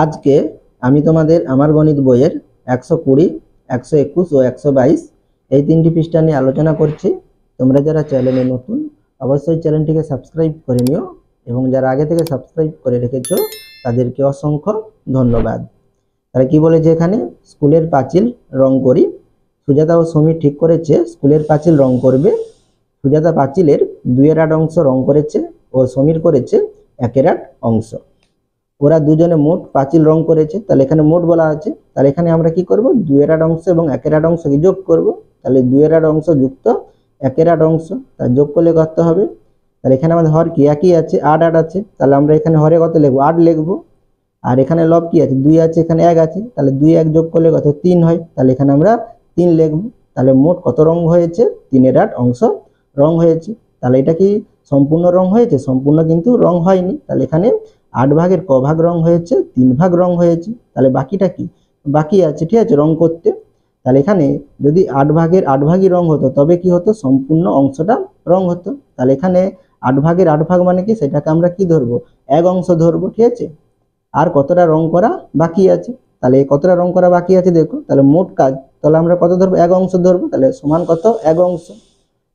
আজকে আমি তোমাদের আমার গণিত বইয়ের 120, 121 ও 122 এই তিনটি পৃষ্ঠা নিয়ে আলোচনা করছি। তোমরা যারা চ্যানেলে নতুন অবশ্যই চ্যানেলটিকে সাবস্ক্রাইব করে নিও এবং যারা আগে থেকে সাবস্ক্রাইব করে রেখেছো তাদেরকে অসংখ্য ধন্যবাদ। তারা কি বলেছে এখানে, স্কুলের পাঁচিল রং করি। সুজাতা ও সমীর ঠিক করেছে স্কুলের পাঁচিল রং করবে। সুজাতা পাঁচিলের 2/8 অংশ রং করেছে ও সমীর করেছে 1/8 অংশ। ওরা দুজনে মোট পাঁচিল রং করেছে, তাহলে এখানে মোট বলা আছে। তাহলে এখানে আমরা কি করব, 2/8 অংশ এবং 1/8 অংশকে যোগ করব। তাহলে 2/8 অংশ যুক্ত 1/8 অংশ, তার যোগ করলে কত হবে। তাহলে এখানে আমাদের হর কি একই আছে, 8 আছে। তাহলে আমরা এখানে হরে কত লিখবো, 8 লিখবো। আর এখানে লব কি আছে, 2 আছে, এখানে 1 আছে। তাহলে 2 1 যোগ করলে কত, 3 হয়। তাহলে এখানে আমরা 3 লিখবো। তাহলে মোট কত রং হয়েছে, 3/8 অংশ রং হয়েছে। তাহলে এটা কি সম্পূর্ণ রং হয়েছে? সম্পূর্ণ কিন্তু রং হয়নি। তাহলে এখানে 8 ভাগের ক ভাগ রং হয়েছে, 3 ভাগ রং হয়েছে। তাহলে বাকিটা কি, বাকি আছে, ঠিক আছে, রং করতে। তাহলে এখানে যদি 8 ভাগের 8 ভাগই রং হতো তবে কি হতো, সম্পূর্ণ অংশটা রং হতো। তাহলে এখানে 8 ভাগের 8 ভাগ মানে কি, সেটাকে আমরা কি ধরবো, এক অংশ ধরবো, ঠিক আছে। আর কতটা রং করা বাকি আছে, তাহলে কতটা রং করা বাকি আছে দেখো। তাহলে মোট কাজ, তাহলে আমরা কত ধরবো, এক অংশ ধরবো। তাহলে সমান কত, এক অংশ।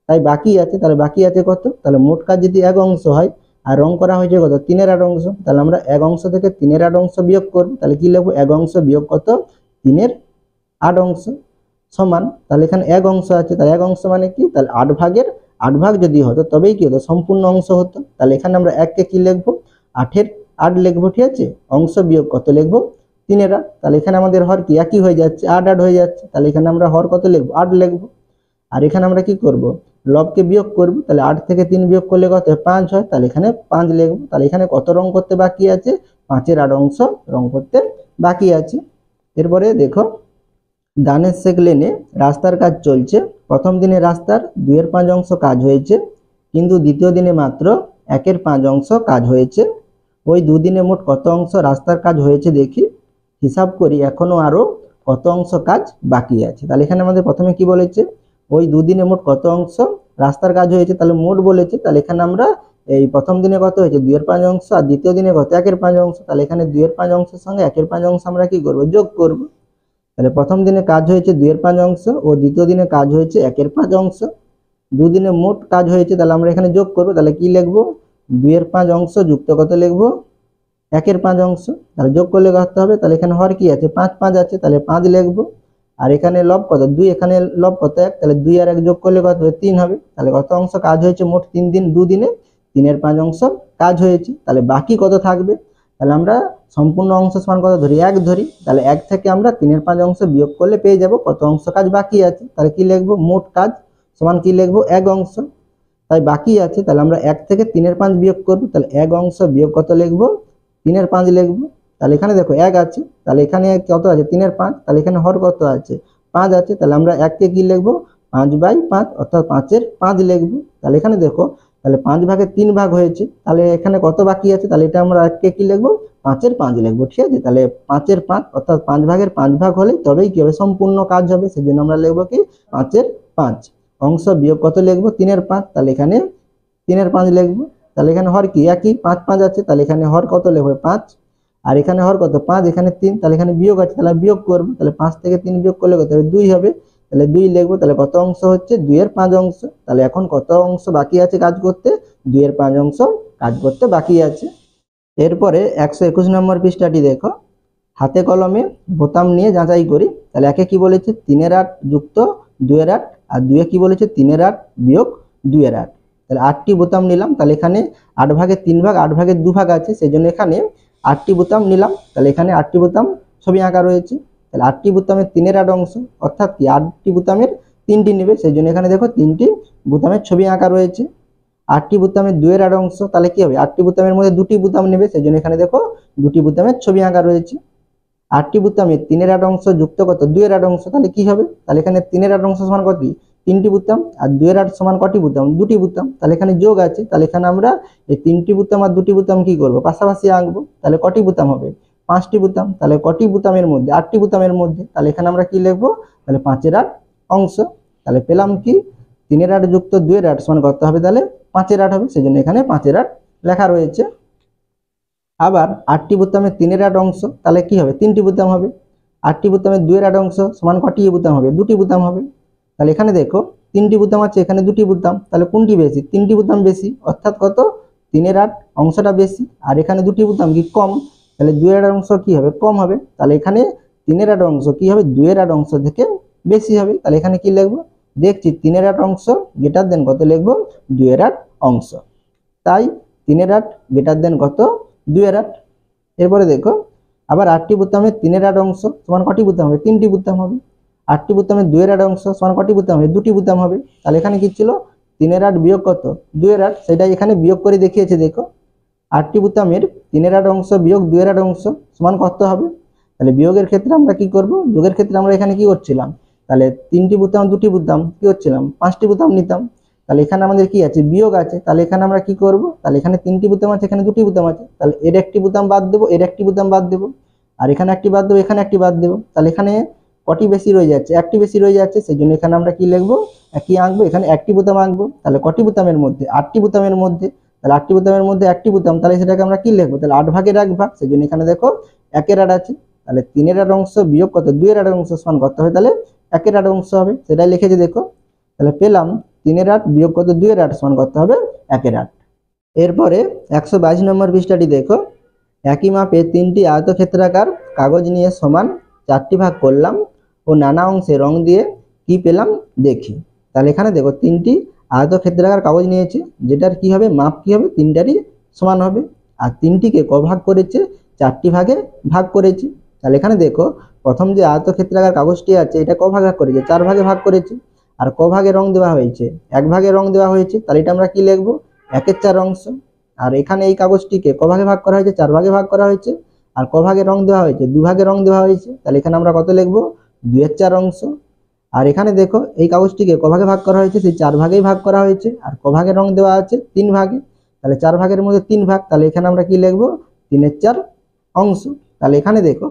তাই বাকি আছে, তাহলে বাকি আছে কত, তাহলে মোট কাজ যদি এক অংশ হয় আর রং করা হয়েছে কত, 3/8 অংশ। তাহলে আমরা এক অংশ থেকে 3/8 অংশ বিয়োগ করবো। তাহলে কি লিখবো, এক অংশ বিয়োগ কত, 3/8 অংশ সমান। তাহলে এখানে এক অংশ আছে, তাহলে এক অংশ মানে কি, তাহলে 8 ভাগের 8 ভাগ যদি হতো তবেই কি হতো, সম্পূর্ণ অংশ হতো। তাহলে এখানে আমরা এককে কি লিখবো, 8-এর 8 লিখবো, ঠিক আছে। অংশ বিয়োগ কত লিখবো, 3/8। তাহলে এখানে আমাদের হর কি একই হয়ে যাচ্ছে, 8 হয়ে যাচ্ছে। তাহলে এখানে আমরা হর কত লিখবো, 8 লিখবো। আর এখানে আমরা কি করব, লবকে বিয়োগ করব। তাহলে 8 থেকে 3 বিয়োগ করলে কত, 5 হয়। তাহলে এখানে 5 লিখব। তাহলে এখানে কত রং করতে বাকি আছে, 5/8 অংশ রং করতে বাকি আছে। এরপরে দেখো, দানের শেখ লেনে রাস্তার কাজ চলছে। প্রথম দিনে রাস্তার 2/5 অংশ কাজ হয়েছে, কিন্তু দ্বিতীয় দিনে মাত্র 1/5 অংশ কাজ হয়েছে। ওই দুদিনে মোট কত অংশ রাস্তার কাজ হয়েছে দেখি, হিসাব করি এখনো আরো কত অংশ কাজ বাকি আছে। তাহলে এখানে আমাদের প্রথমে কি বলেছে, ওই দুদিনে মোট কত অংশ রাস্তার কাজ হয়েছে, তাহলে মোট বলেছে। তাহলে এখানে আমরা এই প্রথম দিনে কত হয়েছে, 2/5 অংশ, আর দ্বিতীয় দিনে কত, 1/5 অংশ। তাহলে এখানে 2/5 অংশের সঙ্গে 1/5 অংশ আমরা কি করব, যোগ করব। তাহলে প্রথম দিনে কাজ হয়েছে 2/5 অংশ ও দ্বিতীয় দিনে কাজ হয়েছে 1/5 অংশ। দুদিনে মোট কাজ হয়েছে, তাহলে আমরা এখানে যোগ করব। তাহলে কি লিখবো, 2/5 অংশ যুক্ত কত লিখবো, 1/5 অংশ। তাহলে যোগ করলে কত হবে, তাহলে এখানে হর কি আছে, 5 5 আছে, তাহলে 5 লিখবো। আর এখানে লব কত, 2, এখানে লব কত, 1। তাহলে 2 আর 1 যোগ করলে কত হবে, 3 হবে। তাহলে কত অংশ কাজ হয়েছে, মোট 3 দিন 2 দিনে 3/5 অংশ কাজ হয়েছে। তাহলে বাকি কত থাকবে, তাহলে আমরা সম্পূর্ণ অংশ সমান কত ধরি, 1 ধরি। তাহলে 1 থেকে আমরা 3/5 অংশ বিয়োগ করলে পেয়ে যাব কত অংশ কাজ বাকি আছে। তাহলে কি লিখবো, মোট কাজ সমান কি লিখবো, 1 অংশ। তাই বাকি আছে, তাহলে আমরা 1 থেকে 3/5 বিয়োগ করবো। তাহলে 1 অংশ বিয়োগ কত লিখবো, 3/5 লিখবো। তাহলে এখানে দেখো 1 আছে, তাহলে এখানে কত আছে, 3/5। তাহলে এখানে হর কত আছে, 5 আছে। তাহলে আমরা 1 কে কি লিখবো, 5/5, অর্থাৎ 5/5 লিখবো। তাহলে এখানে দেখো, তাহলে 5 ভাগে 3 ভাগ হয়েছে। তাহলে এখানে কত বাকি আছে, তাহলে এটা আমরা 1 কে কি লিখবো, 5/5 লিখবো, ঠিক আছে। তাহলে 5/5 অর্থাৎ 5 ভাগের 5 ভাগ হলে তবেই কি হবে, সম্পূর্ণ কাজ হবে। সেজন্য আমরা লিখবো কি, 5/5 অংশ বিয়োগ কত লিখবো, 3/5। তাহলে এখানে 3/5 লিখবো। তাহলে এখানে হর কি একই, 5 5 আছে। তাহলে এখানে হর কত লিখবো, 5। আর এখানে হর কত, 5, এখানে 3। তাহলে এখানে বিয়োগ আছে, তাহলে বিয়োগ করবো। তাহলে 5 থেকে 3 বিয়োগ করলে কত হবে, 2 হবে। তাহলে 2 লিখবো। তাহলে কত অংশ হচ্ছে, 2/5 অংশ। তাহলে এখন কত অংশ বাকি আছে কাজ করতে, 2/5 অংশ কাজ করতে বাকি আছে। এরপরে 121 নম্বর পৃষ্ঠাটি দেখো, হাতে কলমে বোতাম নিয়ে যাচাই করি। তাহলে একে কি বলেছে, 3/8 যুক্ত 2/8, আর 2 কি বলেছে, 3/8 বিয়োগ 2/8। তাহলে 8টি বোতাম নিলাম। তাহলে এখানে 8 ভাগের 3 ভাগ, 8 ভাগের 2 ভাগ আছে, সেই জন্য এখানে 8টি বোতাম নিলাম। তাহলে এখানে 8টি বোতাম ছবি আঁকা রয়েছে। তাহলে 8টি বোতামের 3/8 অংশ, অর্থাৎ কি 8টি বোতামের 3টি নেবে, সেই জন্য এখানে দেখো 3টি বোতামের ছবি আঁকা রয়েছে। 8টি বোতামের 2/8 অংশ, তাহলে কি হবে, 8টি বোতামের মধ্যে 2টি বোতাম নেবে, সেই জন্য এখানে দেখো 2টি বোতামের ছবি আঁকা রয়েছে। 8টি বোতামের 3/8 অংশ যুক্ত কত, 2/8 অংশ। তাহলে কি হবে, তাহলে এখানে 3/8 অংশ সমান কত, 3টি বোতাম, আর 2/8 সমান কটি বোতাম, 2টি বোতাম। তাহলে এখানে যোগ আছে। তাহলে এখানে আমরা এই 3টি বোতাম আর 2টি বোতাম কি করব, পাশাপাশি আঁকবো। তাহলে কটি বোতাম হবে, 5টি বোতাম। তাহলে কটি বোতামের মধ্যে, 8টি বোতামের মধ্যে। তাহলে এখানে আমরা কি লিখবো, তাহলে 5/8 অংশ। তাহলে পেলাম কি, 3/8 যুক্ত 2/8 সমান কত হবে, তাহলে 5/8 হবে। সেই জন্য এখানে 5/8 লেখা রয়েছে। আবার 8টি বোতামে 3-এর 8 অংশ, তাহলে কি হবে 3টি বোতাম হবে। 8টি বোতামে 2-এর 8 অংশ সমান কটি বোতাম হবে, 2টি বোতাম হবে। তাহলে এখানে দেখো 3টি বোতাম আছে, এখানে 2টি বোতাম, তাহলে কোনটি বেশি, 3টি বোতাম বেশি, অর্থাৎ কত 3-এর 8 অংশটা বেশি, আর এখানে 2টি বোতাম কি কম, তাহলে 2-এর 8 অংশ কি হবে কম হবে। তাহলে এখানে 3-এর 8 অংশ কি হবে 2-এর 8 অংশ থেকে বেশি হবে। তাহলে এখানে কি লিখবো, দেখছি 3-এর 8 অংশ গ্রেটার দেন কত লিখবো 2-এর 8 অংশ, তাই 3-এর 8 গ্রেটার দেন কত 2-এর 8। এরপরে দেখো আবার 8টি বোতামে 3-এর 8 অংশ সমান কটি বোতাম হবে, 3টি বোতাম হবে। 8টি বোতামে 2-এর 8 অংশ সমান কটি বোতাম হবে, 2টি বোতাম হবে। তাহলে এখানে কি ছিল 3-এর 8 বিয়োগ কত 2-এর 8, সেটাই এখানে বিয়োগ করে দেখিয়েছে। দেখো 8টি বোতামের 3-এর 8 অংশ বিয়োগ 2-এর 8 অংশ সমান কত হবে। তাহলে বিয়োগের ক্ষেত্রে আমরা কি করব, যোগের ক্ষেত্রে আমরা এখানে কি করছিলাম, তাহলে 3টি বোতাম 2টি বোতাম কি করছিলাম 5টি বোতাম নিতাম। তাহলে এখানে আমাদের কি আছে বিয়োগ আছে, তাহলে এখানে আমরা কি করব, তাহলে এখানে 3টি বোতাম আছে, এখানে 2টি বোতাম আছে, তাহলে এর একটি বোতাম বাদ দেবো, এর একটি বোতাম বাদ দেবো, আর এখানে একটি বাদ দেবো, এখানে একটি বাদ দেবো। তাহলে এখানে কটি বেশি রয়ে যাচ্ছে, একটি বেশি রয়ে যাচ্ছে, সেই জন্য এখানে আমরা কি লিখবো কি আঁকবো, এখানে একটি বোতাম আঁকবো। তাহলে কটি বোতামের মধ্যে 8টি বোতামের মধ্যে, তাহলে 8টি বোতামের মধ্যে একটি বোতাম, তাহলে সেটাকে আমরা কি লিখবো, তাহলে 8 ভাগের 1 ভাগ, সেই জন্য এখানে দেখো 1-এর 8 আছে। তাহলে 3-এর 8 অংশ বিয়োগ কত 2-এর 8 অংশ সমান কত হবে, তাহলে 1-এর 8 অংশ হবে, সেটাই লিখেছে। দেখো তাহলে পেলাম 3-এর 8 বিয়োগ কত 2-এর 8 সমান কত হবে 1-এর 8। এরপরে 122 নম্বর পৃষ্ঠাটি দেখো, একই মাপে 3টি আয়তক্ষেত্রাকার কাগজ নিয়ে সমান 4টি ভাগ করলাম ও নানা অংশে রং দিয়ে কি পেলাম দেখি। তাহলে এখানে দেখো 3টি আয়তক্ষেত্রাকার কাগজ নিয়েছে, যেটার কি হবে মাপ কি হবে 3টারই সমান হবে, আর 3টিকে ক ভাগ করেছে 4টি ভাগে ভাগ করেছে। তাহলে এখানে দেখো প্রথম যে আয়তক্ষেত্রাকার কাগজটি আছে এটা ক ভাগে ভাগ করেছে 4 ভাগে ভাগ করেছে, আর ক ভাগে রং দেওয়া হয়েছে 1 ভাগে রং দেওয়া হয়েছে, তাহলে এটা আমরা কি লিখবো 1-এর 4 অংশ। আর এখানে এই কাগজটিকে ক ভাগে ভাগ করা হয়েছে 4 ভাগে ভাগ করা হয়েছে, আর ক ভাগে রং দেওয়া হয়েছে 2 ভাগে রং দেওয়া হয়েছে, তাহলে এখানে আমরা কত লিখবো 2-এর 4 অংশ। আর এখানে দেখো এই কাগজটিকে ক ভাগে ভাগ করা হয়েছে সেই 4 ভাগেই ভাগ করা হয়েছে, আর ক ভাগে রং দেওয়া আছে 3 ভাগে, তাহলে 4 ভাগের মধ্যে 3 ভাগ, তাহলে এখানে আমরা কি লিখবো 3-এর 4 অংশ। তাহলে এখানে দেখো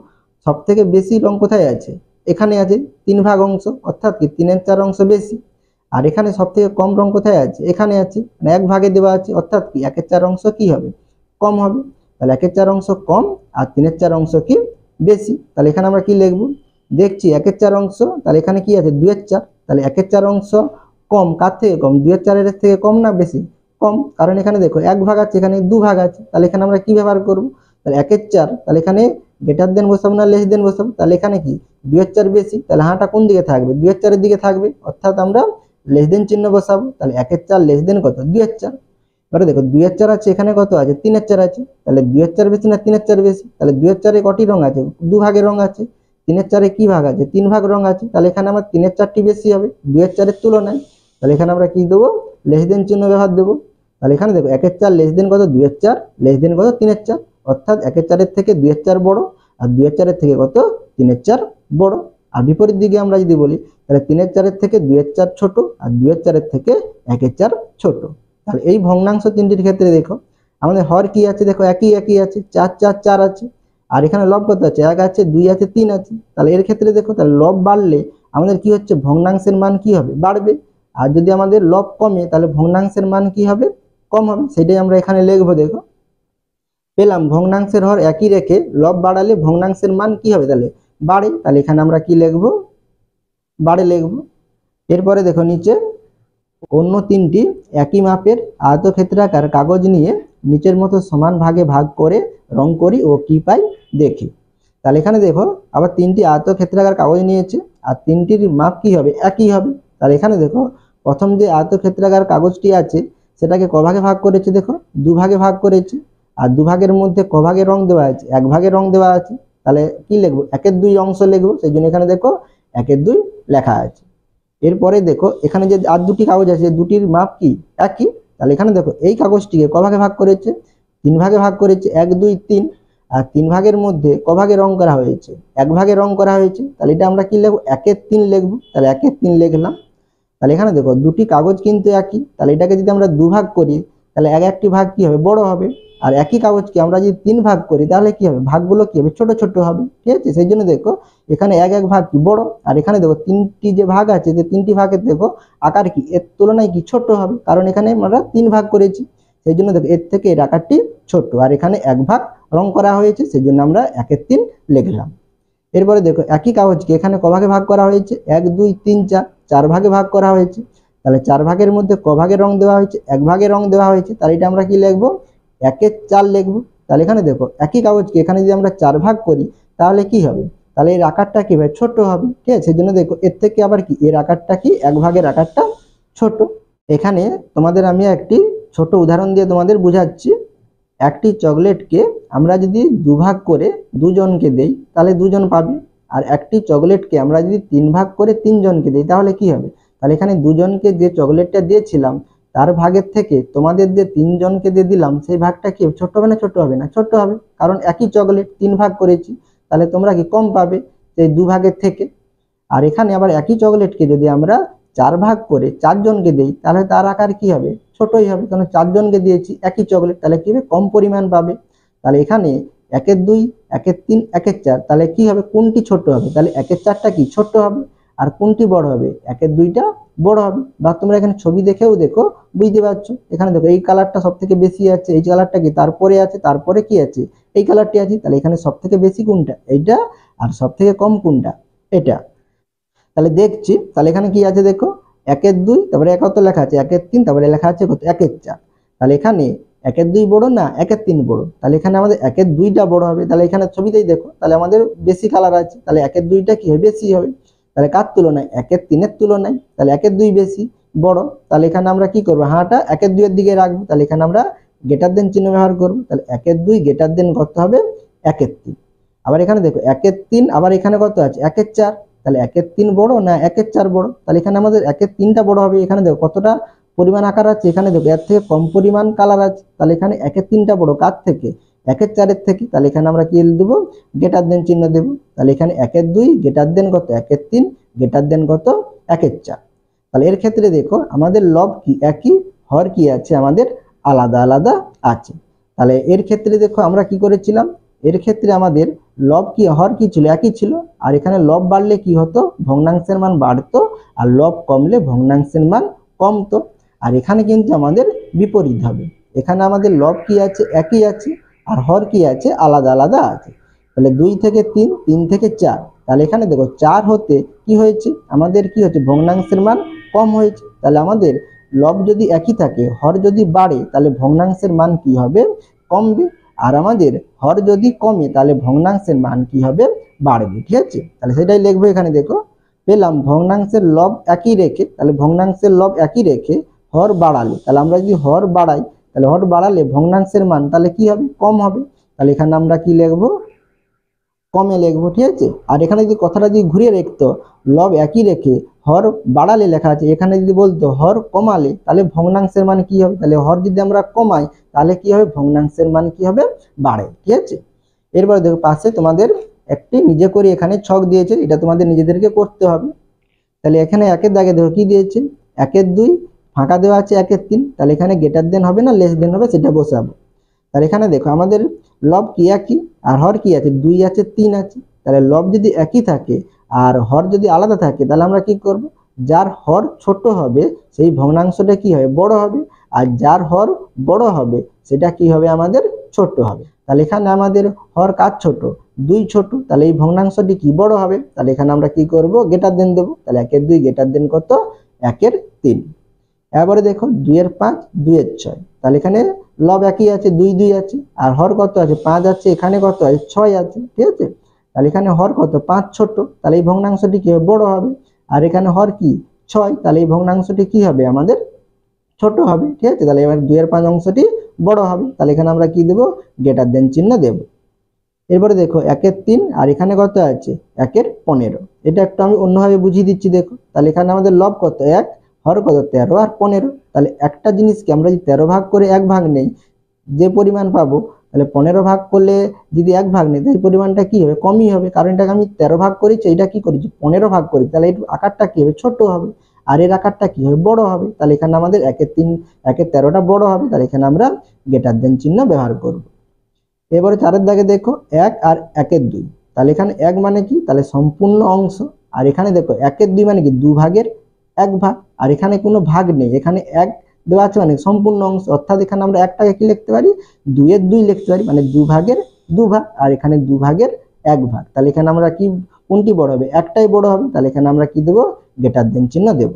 সব থেকে বেশি রং কোথায় আছে, এখানে আছে 3 ভাগ অংশ, অর্থাৎ কি 3-এর 4 অংশ বেশি। আর এখানে সব থেকে কম রং কোথায় আছে, এখানে আছে, মানে 1 ভাগে দেওয়া আছে, অর্থাৎ কি 1-এর 4 অংশ কি হবে কম হবে। তাহলে 1-এর 4 অংশ কম আর 3-এর 4 অংশ কি বেশি। তাহলে এখানে আমরা কি লিখবো, দেখছি 1-এর 4 অংশ, তাহলে এখানে কি আছে 2-এর 4, তাহলে 1-এর 4 অংশ কম কার থেকে কম 2-এর 4 এর থেকে কম না বেশি কম, কারণ এখানে দেখো 1 ভাগ আছে এখানে 2 ভাগ আছে। তাহলে এখানে আমরা কি ব্যবহার করব, তাহলে 1-এর 4, তাহলে এখানে গ্রেটার দেন বসাবো না লেস দেন বসাবো, তাহলে এখানে কি 2-এর 4 বেশি, তাহলে হাঁটা কোন দিকে থাকবে 2-এর 4 এর দিকে থাকবে, অর্থাৎ আমরা লেস দেন চিহ্ন বসাবো। তাহলে 1-এর 4 লেস দেন কত 2-এর 4। এবারে দেখো 2-এর 4 আছে, এখানে কত আছে 3-এর 4 আছে, তাহলে 2-এর 4 বেশি না 3-এর 4 বেশি, তাহলে 2-এর 4 এ কটি রং আছে 2 ভাগে রং আছে, 3-এর 4 এ কি ভাগ আছে 3 ভাগ রং আছে, তাহলে এখানে আমার 3-এর 4টি বেশি হবে 2-এর 4 এর তুলনায়। তাহলে এখানে আমরা কি দেবো লেস দেন চিহ্ন ব্যবহার দেবো। তাহলে এখানে দেখো 1-এর 4 লেস দেন কত 2-এর 4 লেস দেন কত 3-এর 4, অর্থাৎ 1-এর 4 এর থেকে 2-এর 4 বড়, আর 2-এর 4 এর থেকে কত 3-এর 4 বড়। আর বিপরীত দিকে আমরা যদি বলি তাহলে 3-এর 4 এর থেকে 2-এর 4 ছোট, আর 2-এর 4 এর থেকে 1-এর 4 ছোট। তাহলে এই ভগ্নাংশ তিনটির ক্ষেত্রে দেখো আমাদের হর কি আছে, দেখো একই আছে 4 4 4 আছে, আর এখানে লব কত আছে 1 আছে 2 আছে 3 আছে। তাহলে এর ক্ষেত্রে দেখো তাহলে লব বাড়লে আমাদের কি হচ্ছে ভগ্নাংশের মান কি হবে বাড়বে, আর যদি আমাদের লব কমে তাহলে ভগ্নাংশের মান কি হবে কম হবে, সেটাই আমরা এখানে লিখবো। দেখো পেলাম ভগ্নাংশের হর একই রেখে লব বাড়ালে ভগ্নাংশের মান কি হবে তাহলে বাড়ে, তাহলে এখানে আমরা কি লিখবো বাড়ে লিখবো। এরপরে দেখো নিচে অন্য 3টি একই মাপের আয়তক্ষেত্রাকার কাগজ নিয়ে নিচের মতো সমান ভাগে ভাগ করে রং করি ও কি পাই দেখি। তাহলে এখানে দেখো আবার 3টি আয়তক্ষেত্রাকার কাগজ নিয়েছে, আর 3টির মাপ কি হবে একই হবে। তাহলে এখানে দেখো প্রথম যে আয়তক্ষেত্রাকার কাগজটি আছে সেটাকে ক ভাগে ভাগ করেছে, দেখো 2 ভাগে ভাগ করেছে, আর 2 ভাগের মধ্যে ক ভাগে রং দেওয়া আছে 1 ভাগে রং দেওয়া আছে, তাহলে কি লিখবো 1-এর 2 অংশ লিখবো, সেই জন্য এখানে দেখো 1-এর 2 লেখা আছে। এরপরে দেখো এখানে যে আর 2টি কাগজ আছে দুটির মাপ কি একই, তাহলে এখানে দেখো এই কাগজটিকে ক ভাগে ভাগ করেছে 3 ভাগে ভাগ করেছে 1 2 3, আর 3 ভাগের মধ্যে ক ভাগে রং করা হয়েছে 1 ভাগে রং করা হয়েছে, তাহলে এটা আমরা কি লিখবো 1-এর 3 লিখবো, তাহলে 1-এর 3 লিখলাম। তাহলে এখানে দেখো দুটি কাগজ কিন্তু একই, তাহলে এটাকে যদি আমরা 2 ভাগ করি তাহলে একটি ভাগ কি হবে বড় হবে, আর একই কাগজকে আমরা যদি 3 ভাগ করি তাহলে কি হবে ভাগগুলো কি হবে ছোট ছোট হবে, ঠিক আছে। সেই জন্য দেখো এখানে 1 ভাগ কি বড়, আর এখানে দেখো 3টি যে ভাগ আছে যে 3টি ভাগের দেখো আকার কি এর তুলনায় কি ছোট হবে, কারণ এখানে আমরা 3 ভাগ করেছি, সেই জন্য দেখো এর থেকে এর আকারটি ছোট, আর এখানে 1 ভাগ রং করা হয়েছে, সেই জন্য আমরা 1/3 লিখলাম। এরপরে দেখো একই কাগজকে এখানে ক ভাগে ভাগ করা হয়েছে, 1 2 3 4, 4 ভাগে ভাগ করা হয়েছে। তাহলে 4 ভাগের মধ্যে ক ভাগে রং দেওয়া হয়েছে, 1 ভাগে রং দেওয়া হয়েছে, তাহলে এটা আমরা কি লিখবো, 1/4 লিখবো। তাহলে এখানে দেখো একই কাগজকে এখানে যদি আমরা 4 ভাগ করি তাহলে কি হবে, তাহলে এর আকারটা কি হবে, ছোট হবে। ঠিক আছে, সেজন্য দেখো এর থেকে আবার কি এর আকারটা কি 1 ভাগের আকারটা ছোট। এখানে তোমাদের আমি একটি ছোট উদাহরণ দিয়ে তোমাদের বুঝাচ্ছি। একটি চকলেটকে আমরা যদি 2 ভাগ করে 2 জনকে দেই তাহলে 2 জন পাবে, আর একটি চকলেটকে আমরা যদি 3 ভাগ করে 3 জনকে দেই তাহলে কি হবে, তাহলে এখানে 2 জনকে যে চকলেটটা দিয়েছিলাম তার ভাগের থেকে তোমাদের যে 3 জনকে দিয়ে দিলাম সেই ভাগটা কি ছোট হবে না ছোট হবে না, ছোট হবে, কারণ একই চকলেট 3 ভাগ করেছি, তাহলে তোমরা কি কম পাবে সেই 2 ভাগের থেকে। আর এখানে আবার একই চকলেটকে যদি আমরা 4 ভাগ করে 4 জনকে দেই তাহলে তার আকার কি হবে, ছোটই হবে, কারণ 4 জনকে দিয়েছি একই চকলেট, তাহলে কি হবে, কম পরিমাণ পাবে। তাহলে এখানে 1/2 1/3 1/4, তাহলে কি হবে, কোনটি ছোট হবে, তাহলে 1/4টা কি ছোট হবে, আর কোনটি বড় হবে, 1/2টা বড় হবে। বা তোমরা এখানে ছবি দেখেও দেখো বুঝতে পারছো, এখানে দেখো এই কালারটা সব থেকে বেশি আছে, এই কালারটা কি তারপরে আছে, তারপরে কি আছে এই কালারটি আছে, তাহলে এখানে সব থেকে বেশি কোনটা এইটা, আর সব থেকে কম কোনটা এটা। তাহলে দেখছি, তাহলে এখানে কি আছে দেখো 1/2, তারপরে কত লেখা আছে 1/3, তারপরে লেখা আছে কত 1/4। তাহলে এখানে 1/2 বড় না 1/3 বড়, তাহলে এখানে আমাদের 1/2টা বড় হবে। তাহলে এখানে ছবিতেই দেখো তাহলে আমাদের বেশি কালার আছে, তাহলে 1/2টা কি হবে, বেশি হবে। তাহলে কার তুলনায় 1/3 তুলনায়, তাহলে 1/2 বেশি বড়। তাহলে এখানে আমরা কি করবো, হাঁটা 1/2 এর দিকে রাখবো, তাহলে এখানে আমরা গ্রেটার দেন চিহ্ন ব্যবহার করবো। তাহলে 1/2 গ্রেটার দেন কত হবে 1/3। আবার এখানে দেখো 1/3, আবার এখানে কত আছে 1/4, তাহলে 1/3 বড় না 1/4 বড়, তাহলে এখানে আমাদের 1/3টা বড় হবে। এখানে দেখো কতটা পরিমাণ আকার আছে, এখানে দেখো এর থেকে কম পরিমাণ কালার আছে, তাহলে এখানে 1/3টা বড় কার থেকে 1/4 থেকে, তাহলে এখানে আমরা কি দেবো, গ্রেটার দেন চিহ্ন দেবো। তাহলে এখানে 1/2 গ্রেটার দেন কত 1/3 গ্রেটার দেন কত 1/4। তাহলে এর ক্ষেত্রে দেখো আমাদের লব কি একই, হর কি আছে আমাদের আলাদা আলাদা আছে। তাহলে এর ক্ষেত্রে দেখো আমরা কি করেছিলাম, এর ক্ষেত্রে আমাদের লব কি হর কি ছিল একই ছিল, আর এখানে লব বাড়লে কি হতো ভগ্নাংশের মান বাড়তো, আর লব কমলে ভগ্নাংশের মান কমতো। আর এখানে কিন্তু আমাদের বিপরীত হবে, এখানে আমাদের লব কি আছে একই আছে, আর হর কি আছে আলাদা আলাদা আছে। তাহলে 2 থেকে 3 3 থেকে 4, তাহলে এখানে দেখো 4 হতে কি হয়েছে আমাদের কি হচ্ছে ভগ্নাংশের মান কম হয়েছে। তাহলে আমাদের লব যদি একই থাকে হর যদি বাড়ে তাহলে ভগ্নাংশের মান কি হবে, কমবে। আর আমাদের হর যদি কমে তাহলে ভগ্নাংশের মান কি হবে, বাড়বে। ঠিক আছে, তাহলে সেটাই লিখবো। এখানে দেখো পেলাম ভগ্নাংশের লব একই রেখে, তাহলে ভগ্নাংশের লব একই রেখে হর বাড়ালে, তাহলে আমরা যদি হর বাড়াই তাহলে হর বাড়ালে ভগ্নাংশের মান তাহলে কি হবে, কম হবে। তাহলে এখানে আমরা কি লিখবো, কমে লিখবো। ঠিক আছে, আর এখানে যদি কথাটা যদি ঘুরিয়ে রাখতো লব একই রেখে হর বাড়ালে লেখা আছে, এখানে যদি বলতো হর কমালে তাহলে ভগ্নাংশের মান কি হবে, তাহলে হর যদি আমরা কমাই তাহলে কি হবে, ভগ্নাংশের মান কি হবে, বাড়ে। ঠিক আছে, এরপরে দেখো পাশে তোমাদের একটি নিজে করে এখানে ছক দিয়েছে, এটা তোমাদের নিজেদেরকে করতে হবে। তাহলে এখানে একের দাগে দেখো কি দিয়েছে 1/2, ফাঁকা দেওয়া আছে 1/3, তাহলে এখানে গ্রেটার দেন হবে না লেস দেন হবে সেটা বসাবো। তাহলে এখানে দেখো আমাদের লব কি একই, আর হর কি আছে 2 আছে 3 আছে, তাহলে লব যদি একই থাকে আর হর যদি আলাদা থাকে তাহলে আমরা কি করব, যার হর ছোট হবে সেই ভগ্নাংশটা কি হবে, বড় হবে, আর যার হর বড় হবে সেটা কি হবে আমাদের ছোট হবে। তাহলে এখানে আমাদের হর কার ছোট, 2 ছোট, তাহলে এই ভগ্নাংশটি কি বড় হবে। তাহলে এখানে আমরা কি করব, গ্রেটার দেন দেবো। তাহলে 1/2 গ্রেটার দেন কত 1/3। এবারে দেখো 2/5 2/6, তাহলে এখানে লব একই আছে 2 2 আছে, আর হর কত আছে 5 আছে, এখানে কত আছে 6 আছে। ঠিক আছে, তাহলে এখানে হর কত 5 ছোট, তাহলে এই ভগ্নাংশটি কি হবে, বড় হবে। আর এখানে হর কি 6, তাহলে এই ভগ্নাংশটি কি হবে আমাদের ছোট হবে। ঠিক আছে, তাহলে এবার 2/5 অংশটি বড় হবে। তাহলে এখানে আমরা কি দেব, গ্রেটার দেন চিহ্ন দেব। এরপরে দেখো 1/3, আর এখানে কত আছে 1/15। এটা একটু আমি অন্যভাবে বুঝিয়ে দিচ্ছি দেখো। তাহলে এখানে আমাদের লব কত 1, হর কত 13 আর 15। তাহলে একটা জিনিসকে আমরা যদি 13 ভাগ করে 1 ভাগ নেই যে পরিমাণ পাবো, তাহলে 15 ভাগ করলে যদি 1 ভাগ নেই তাই পরিমাণটা কি হবে, কমই হবে, কারণ এটাকে আমি 13 ভাগ করেছি, এটা কি করেছি 15 ভাগ করি, তাহলে এই আকারটা কি হবে, ছোট হবে, আর এর আকারটা কি হবে, বড় হবে। তাহলে এখানে আমাদের 1/3 1/13টা বড় হবে, তাহলে এখানে আমরা গ্রেটার দেন চিহ্ন ব্যবহার করব। এবারে 4 দাগে দেখো 1 আর 1/2, তাহলে এখানে 1 মানে কি, তাহলে সম্পূর্ণ অংশ, আর এখানে দেখো 1/2 মানে কি 2 ভাগের 1 ভাগ, আর এখানে কোনো ভাগ নেই, এখানে 1 দেওয়া আছে মানে সম্পূর্ণ অংশ, অর্থাৎ এখানে আমরা 1টাকে কি লিখতে পারি 2/2 লিখতে পারি, মানে 2 ভাগের 2 ভাগ, আর এখানে 2 ভাগের 1 ভাগ। তাহলে এখানে আমরা কি কোনটি বড় হবে? একটাই বড় হবে। তাহলে এখানে আমরা কি দেব? গ্রেটার দেন চিহ্ন দেব।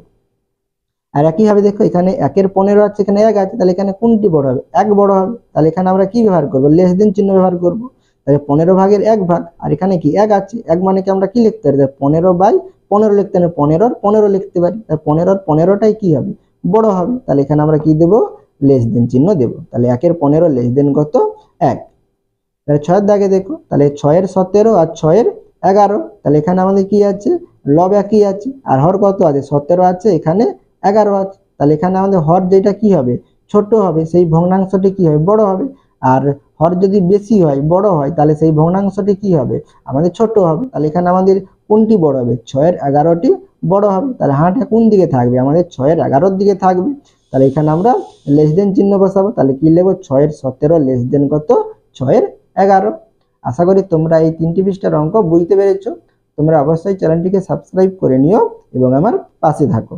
আর একইভাবে দেখো এখানে 1/15 আছে, এখানে 1 আছে, তাহলে এখানে কোনটি বড় হবে? 1 বড় হবে। তাহলে এখানে আমরা কি ব্যবহার করব? লেস দেন চিহ্ন ব্যবহার করব। তাহলে 15/1 আর এখানে কি 1 আছে, 1 মানে কি আমরা কি লিখতে পারি? 15/15 লিখতে পারি, 15 লিখতে পারি। তাহলে 15টাই কি হবে? বড় হবে। তাহলে এখানে আমরা কি দেব? লেস দেন চিহ্ন দেব। তাহলে 1/15 লেস দেন কত? 1। তাহলে 6 দাগে দেখো, তাহলে 6/17 আর 6/11। তাহলে এখানে আমাদের কি আছে? লব একই আছে, আর হর কত আছে? 17 আছে, এখানে 11 আছে। তাহলে এখানে আমাদের হর যেটা কি হবে? ছোট হবে, সেই ভগ্নাংশটি কি হবে? বড় হবে। আর হর যদি বেশি হয়, বড় হয়, তাহলে সেই ভগ্নাংশটি কি হবে? আমাদের ছোট হবে। তাহলে এখানে আমাদের কোনটি বড় হবে? 6/11টি বড় হবে। তাহলে হাঁটা কোন দিকে থাকবে? আমাদের 6/11 দিকে থাকবে। তাহলে এখানে আমরা লেস দেন চিহ্ন বসাবো। তাহলে কি লিখব? 6/17 লেস দেন কত? 6/11। আশা করি তোমরা এই 3টি পৃষ্ঠার অঙ্ক বুঝতে পেরেছো। তোমরা অবশ্যই চ্যানেলটিকে সাবস্ক্রাইব করে নিও এবং আমার পাশে থাকো।